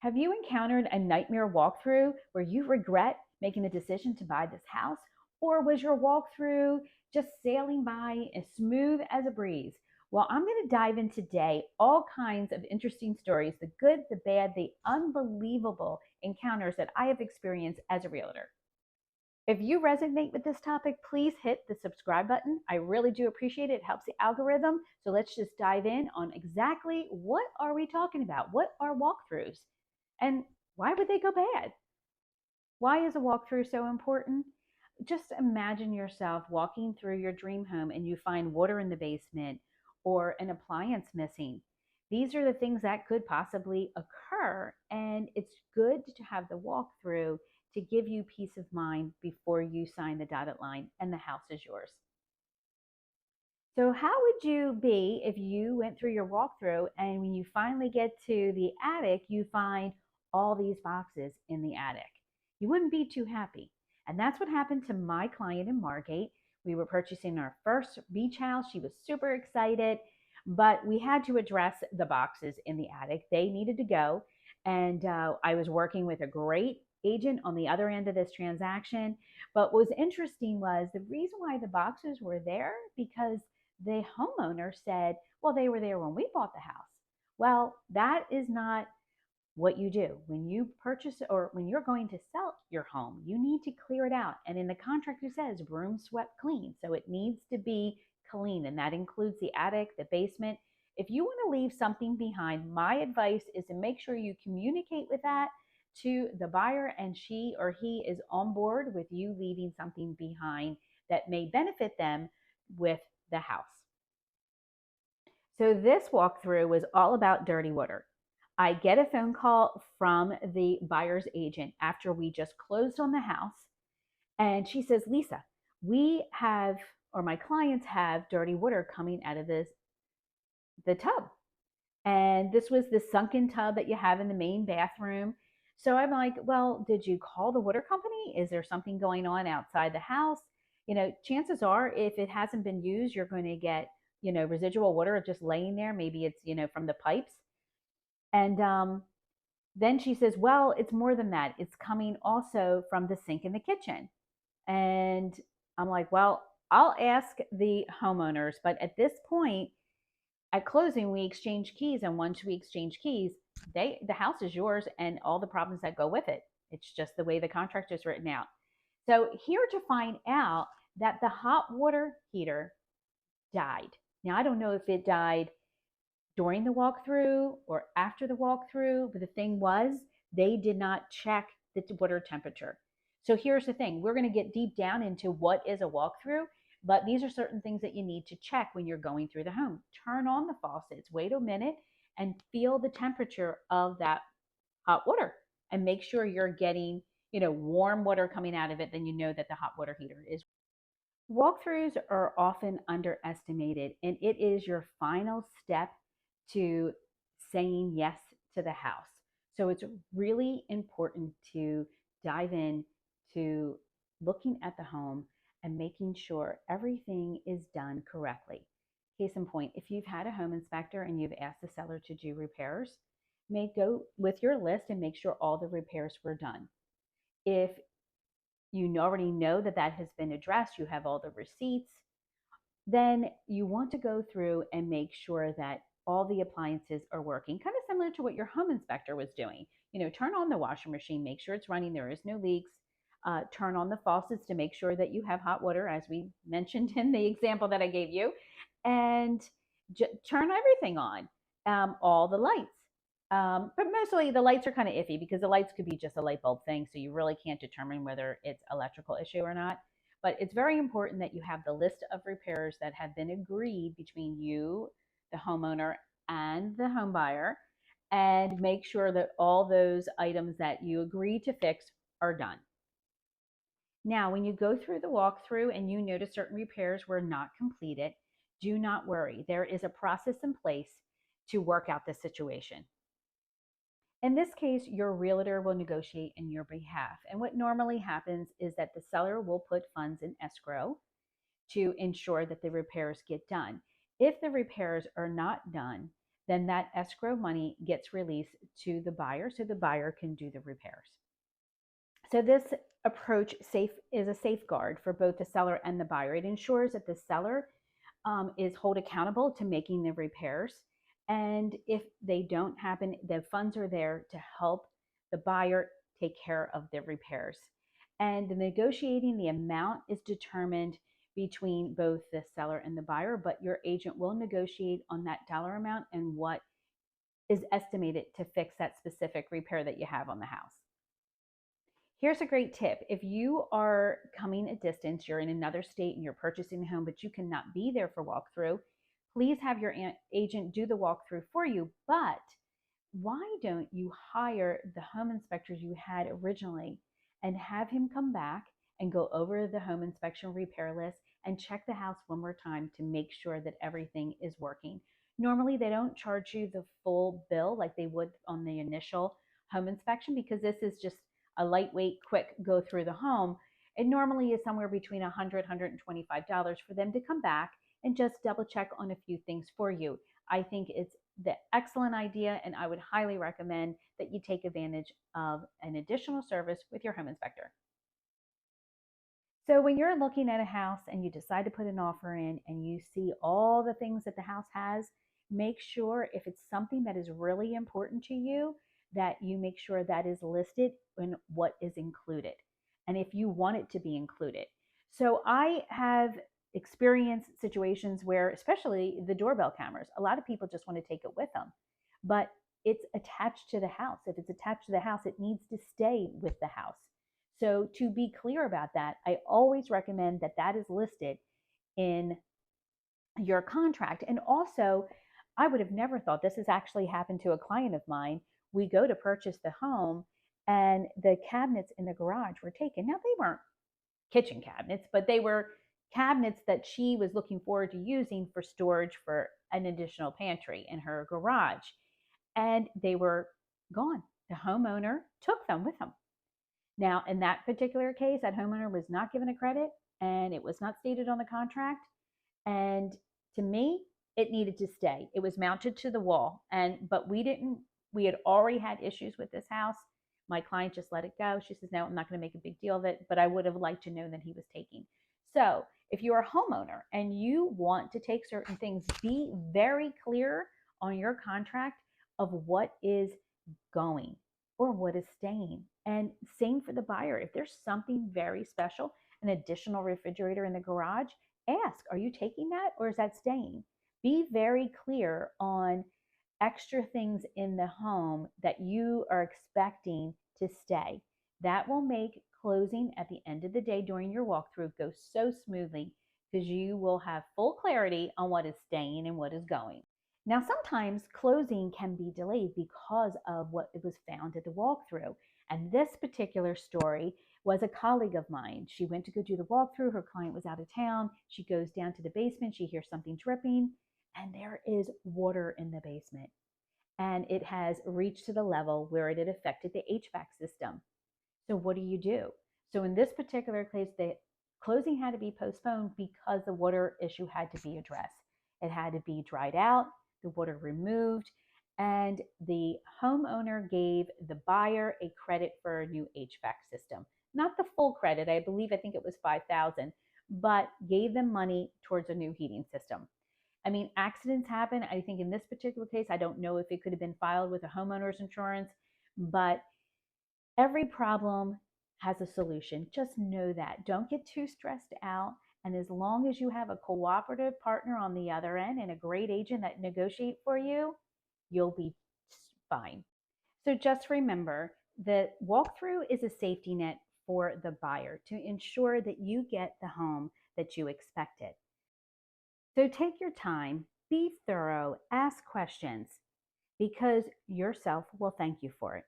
Have you encountered a nightmare walkthrough where you regret making the decision to buy this house? Or was your walkthrough just sailing by as smooth as a breeze? Well, I'm going to dive in today all kinds of interesting stories, the good, the bad, the unbelievable encounters that I have experienced as a realtor. If you resonate with this topic, please hit the subscribe button. I really do appreciate it. It helps the algorithm. So let's just dive in on exactly what are we talking about? What are walkthroughs? And why would they go bad? Why is a walkthrough so important? Just imagine yourself walking through your dream home and you find water in the basement or an appliance missing. These are the things that could possibly occur, and it's good to have the walkthrough to give you peace of mind before you sign the dotted line and the house is yours. So, how would you be if you went through your walkthrough and when you finally get to the attic, you find all these boxes in the attic? You wouldn't be too happy. And that's what happened to my client in Margate. We were purchasing our first beach house. She was super excited, but we had to address the boxes in the attic. They needed to go. And I was working with a great agent on the other end of this transaction. But what was interesting was the reason why the boxes were there because the homeowner said, well, they were there when we bought the house. Well, that is not what you do. When you purchase or when you're going to sell your home, you need to clear it out. And in the contract, it says broom swept clean. So it needs to be clean. And that includes the attic, the basement. If you want to leave something behind, my advice is to make sure you communicate with that to the buyer and she or he is on board with you leaving something behind that may benefit them with the house. So this walkthrough was all about dirty water. I get a phone call from the buyer's agent after we just closed on the house. And she says, Lisa, we have, or my clients have dirty water coming out of the tub. And this was the sunken tub that you have in the main bathroom. So I'm like, well, did you call the water company? Is there something going on outside the house? Chances are if it hasn't been used, you're going to get, residual water just laying there. Maybe it's, from the pipes. And then she says, well, it's more than that. It's coming also from the sink in the kitchen. And I'm like, well, I'll ask the homeowners. But at this point, at closing, we exchange keys. And once we exchange keys, the house is yours and all the problems that go with it. It's just the way the contract is written out. So here to find out that the hot water heater died. Now, I don't know if it died during the walkthrough or after the walkthrough, but the thing was, they did not check the water temperature. So here's the thing, we're going to get deep down into what is a walkthrough, but these are certain things that you need to check when you're going through the home. Turn on the faucets, wait a minute, and feel the temperature of that hot water and make sure you're getting, warm water coming out of it, then you know that the hot water heater is. Walkthroughs are often underestimated, and it is your final step to saying yes to the house. So it's really important to dive in to looking at the home and making sure everything is done correctly. Case in point, if you've had a home inspector and you've asked the seller to do repairs, may go with your list and make sure all the repairs were done. If you already know that that has been addressed, you have all the receipts, then you want to go through and make sure that all the appliances are working, kind of similar to what your home inspector was doing. Turn on the washing machine, make sure it's running, there is no leaks. Turn on the faucets to make sure that you have hot water, as we mentioned in the example that I gave you, and turn everything on, all the lights. But mostly the lights are kind of iffy because the lights could be just a light bulb thing, so you really can't determine whether it's electrical issue or not. But it's very important that you have the list of repairs that have been agreed between you, the homeowner, and the home buyer, and make sure that all those items that you agree to fix are done. Now, when you go through the walkthrough and you notice certain repairs were not completed, do not worry. There is a process in place to work out the situation. In this case, your realtor will negotiate in your behalf. And what normally happens is that the seller will put funds in escrow to ensure that the repairs get done. If the repairs are not done, then that escrow money gets released to the buyer so the buyer can do the repairs. So this approach is a safeguard for both the seller and the buyer. It ensures that the seller is held accountable to making the repairs. And if they don't happen, the funds are there to help the buyer take care of the repairs. And the negotiating the amount is determined between both the seller and the buyer, but your agent will negotiate on that dollar amount and what is estimated to fix that specific repair that you have on the house. Here's a great tip. If you are coming a distance, you're in another state and you're purchasing a home, but you cannot be there for walkthrough, please have your agent do the walkthrough for you. But why don't you hire the home inspectors you had originally and have him come back and go over the home inspection repair list and check the house one more time to make sure that everything is working. Normally, they don't charge you the full bill like they would on the initial home inspection because this is just a lightweight, quick go through the home. It normally is somewhere between $100, $125 for them to come back and just double check on a few things for you. I think it's the excellent idea, and I would highly recommend that you take advantage of an additional service with your home inspector. So when you're looking at a house and you decide to put an offer in and you see all the things that the house has, make sure if it's something that is really important to you, that you make sure that is listed in what is included and if you want it to be included. So I have experienced situations where, especially the doorbell cameras, a lot of people just want to take it with them, but it's attached to the house. If it's attached to the house, it needs to stay with the house. So to be clear about that, I always recommend that that is listed in your contract. And also, I would have never thought this has actually happened to a client of mine. We go to purchase the home and the cabinets in the garage were taken. Now, they weren't kitchen cabinets, but they were cabinets that she was looking forward to using for storage for an additional pantry in her garage. And they were gone. The homeowner took them with him. Now, in that particular case, that homeowner was not given a credit and it was not stated on the contract. And to me, it needed to stay. It was mounted to the wall. But we had already had issues with this house. My client just let it go. She says, no, I'm not going to make a big deal of it, but I would have liked to know that he was taking. So if you're a homeowner and you want to take certain things, be very clear on your contract of what is going or what is staying. And same for the buyer. If there's something very special, an additional refrigerator in the garage, ask, are you taking that or is that staying? Be very clear on extra things in the home that you are expecting to stay. That will make closing at the end of the day during your walkthrough go so smoothly because you will have full clarity on what is staying and what is going. Now, sometimes closing can be delayed because of what was found at the walkthrough. And this particular story was a colleague of mine. She went to go do the walkthrough. Her client was out of town. She goes down to the basement. She hears something dripping, and there is water in the basement. And it has reached to the level where it had affected the HVAC system. So what do? So in this particular case, the closing had to be postponed because the water issue had to be addressed. It had to be dried out, the water removed, and the homeowner gave the buyer a credit for a new HVAC system. Not the full credit, I think it was $5,000, but gave them money towards a new heating system. I mean, accidents happen. I think in this particular case, I don't know if it could have been filed with a homeowner's insurance, but every problem has a solution. Just know that. Don't get too stressed out. And as long as you have a cooperative partner on the other end and a great agent that negotiate for you, you'll be fine. So just remember that walkthrough is a safety net for the buyer to ensure that you get the home that you expected. So take your time, be thorough, ask questions, because yourself will thank you for it.